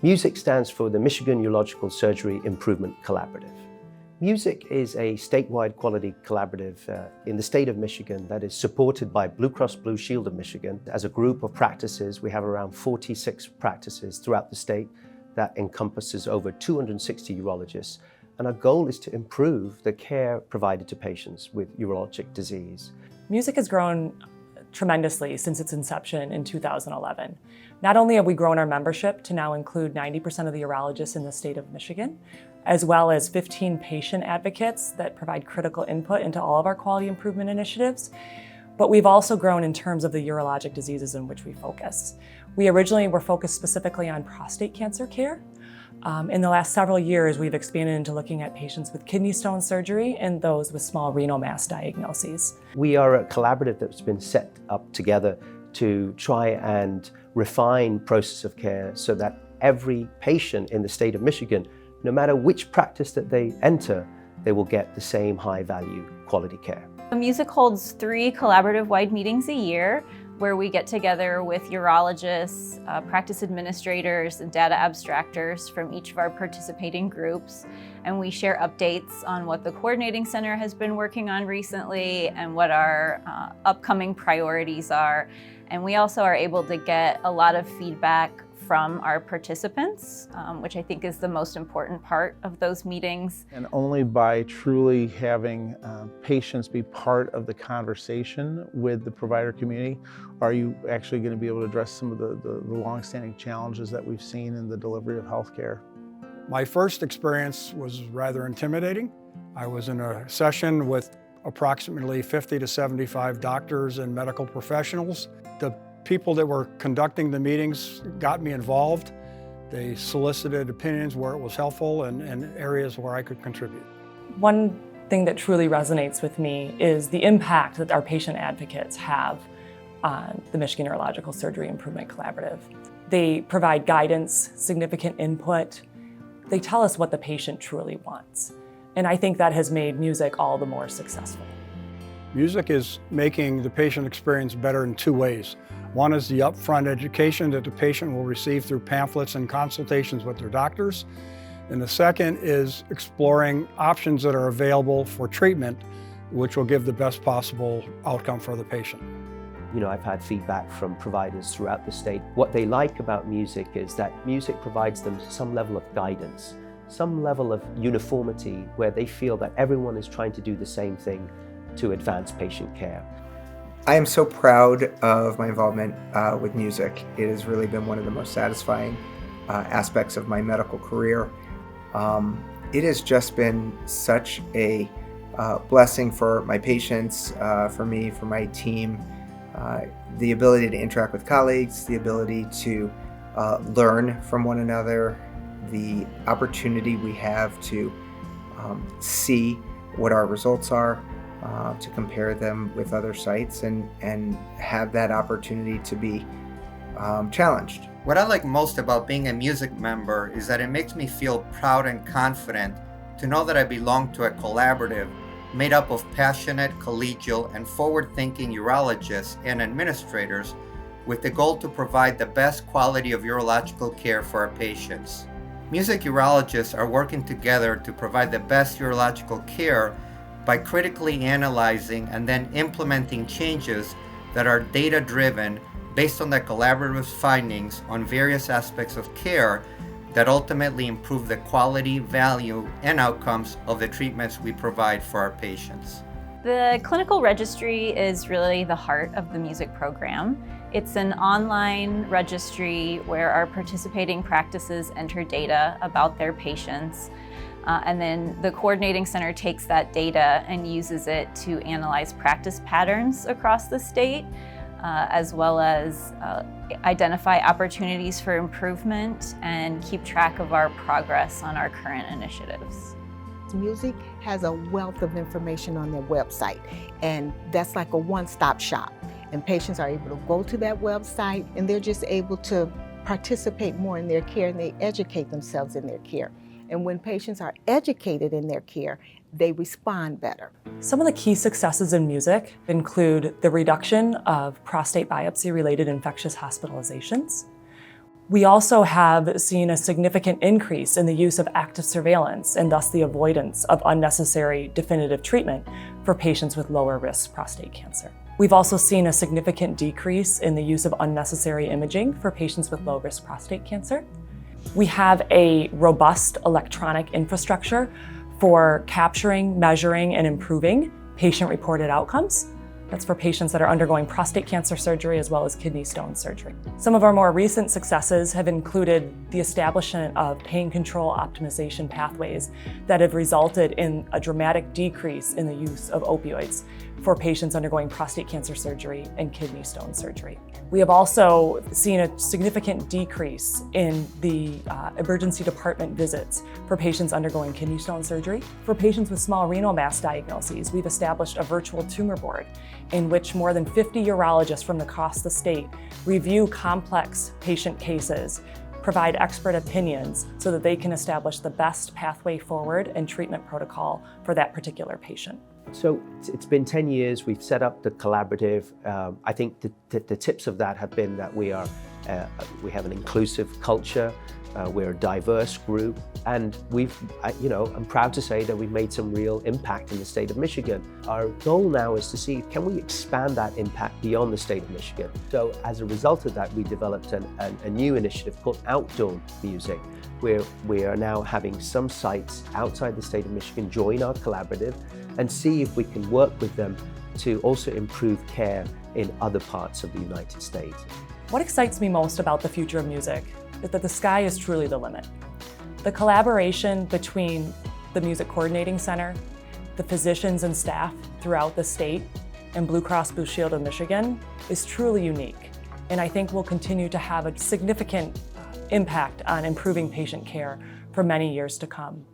MUSIC stands for the Michigan Urological Surgery Improvement Collaborative. MUSIC is a statewide quality collaborative in the state of Michigan that is supported by Blue Cross Blue Shield of Michigan. As a group of practices, we have around 46 practices throughout the state that encompasses over 260 urologists. And our goal is to improve the care provided to patients with urologic disease. MUSIC has grown tremendously since its inception in 2011. Not only have we grown our membership to now include 90% of the urologists in the state of Michigan, as well as 15 patient advocates that provide critical input into all of our quality improvement initiatives, but we've also grown in terms of the urologic diseases in which we focus. We originally were focused specifically on prostate cancer care. In the last several years, we've expanded into looking at patients with kidney stone surgery and those with small renal mass diagnoses. We are a collaborative that's been set up together to try and refine process of care so that every patient in the state of Michigan, no matter which practice that they enter, they will get the same high-value quality care. MUSIC holds 3 collaborative-wide meetings a year where we get together with urologists, practice administrators, and data abstractors from each of our participating groups. And we share updates on what the coordinating center has been working on recently and what our upcoming priorities are. And we also are able to get a lot of feedback from our participants, which I think is the most important part of those meetings. And only by truly having patients be part of the conversation with the provider community are you actually going to be able to address some of the long-standing challenges that we've seen in the delivery of healthcare. My first experience was rather intimidating. I was in a session with approximately 50 to 75 doctors and medical professionals. The people that were conducting the meetings got me involved. They solicited opinions where it was helpful and areas where I could contribute. One thing that truly resonates with me is the impact that our patient advocates have on the Michigan Urological Surgery Improvement Collaborative. They provide guidance, significant input. They tell us what the patient truly wants. And I think that has made MUSIC all the more successful. MUSIC is making the patient experience better in 2 ways. One is the upfront education that the patient will receive through pamphlets and consultations with their doctors. And the second is exploring options that are available for treatment, which will give the best possible outcome for the patient. You know, I've had feedback from providers throughout the state. What they like about MUSIC is that MUSIC provides them some level of guidance, some level of uniformity where they feel that everyone is trying to do the same thing to advance patient care. I am so proud of my involvement with MUSIC. It has really been one of the most satisfying aspects of my medical career. It has just been such a blessing for my patients, for me, for my team. The ability to interact with colleagues, the ability to learn from one another, the opportunity we have to see what our results are, to compare them with other sites and have that opportunity to be challenged. What I like most about being a MUSIC member is that it makes me feel proud and confident to know that I belong to a collaborative made up of passionate, collegial, and forward-thinking urologists and administrators with the goal to provide the best quality of urological care for our patients. MUSIC urologists are working together to provide the best urological care by critically analyzing and then implementing changes that are data-driven based on the collaborative's findings on various aspects of care that ultimately improve the quality, value, and outcomes of the treatments we provide for our patients. The clinical registry is really the heart of the MUSIC program. It's an online registry where our participating practices enter data about their patients. And then the coordinating center takes that data and uses it to analyze practice patterns across the state, as well as identify opportunities for improvement and keep track of our progress on our current initiatives. MUSIC has a wealth of information on their website, and that's like a one-stop shop. And patients are able to go to that website and they're just able to participate more in their care, and they educate themselves in their care. And when patients are educated in their care, they respond better. Some of the key successes in MUSIC include the reduction of prostate biopsy-related infectious hospitalizations. We also have seen a significant increase in the use of active surveillance and thus the avoidance of unnecessary definitive treatment for patients with lower risk prostate cancer. We've also seen a significant decrease in the use of unnecessary imaging for patients with low risk prostate cancer. We have a robust electronic infrastructure for capturing, measuring, and improving patient-reported outcomes. That's for patients that are undergoing prostate cancer surgery as well as kidney stone surgery. Some of our more recent successes have included the establishment of pain control optimization pathways that have resulted in a dramatic decrease in the use of opioids for patients undergoing prostate cancer surgery and kidney stone surgery. We have also seen a significant decrease in the emergency department visits for patients undergoing kidney stone surgery. For patients with small renal mass diagnoses, we've established a virtual tumor board in which more than 50 urologists from across the state review complex patient cases, provide expert opinions so that they can establish the best pathway forward and treatment protocol for that particular patient. So it's been 10 years, we've set up the collaborative. I think the tips of that have been that we have an inclusive culture, we're a diverse group, and I'm proud to say that we've made some real impact in the state of Michigan. Our goal now is to see, can we expand that impact beyond the state of Michigan? So as a result of that, we developed a new initiative called Outdoor Music, where we are now having some sites outside the state of Michigan join our collaborative and see if we can work with them to also improve care in other parts of the United States. What excites me most about the future of music is that the sky is truly the limit. The collaboration between the Music Coordinating Center, the physicians and staff throughout the state, and Blue Cross Blue Shield of Michigan is truly unique, and I think will continue to have a significant impact on improving patient care for many years to come.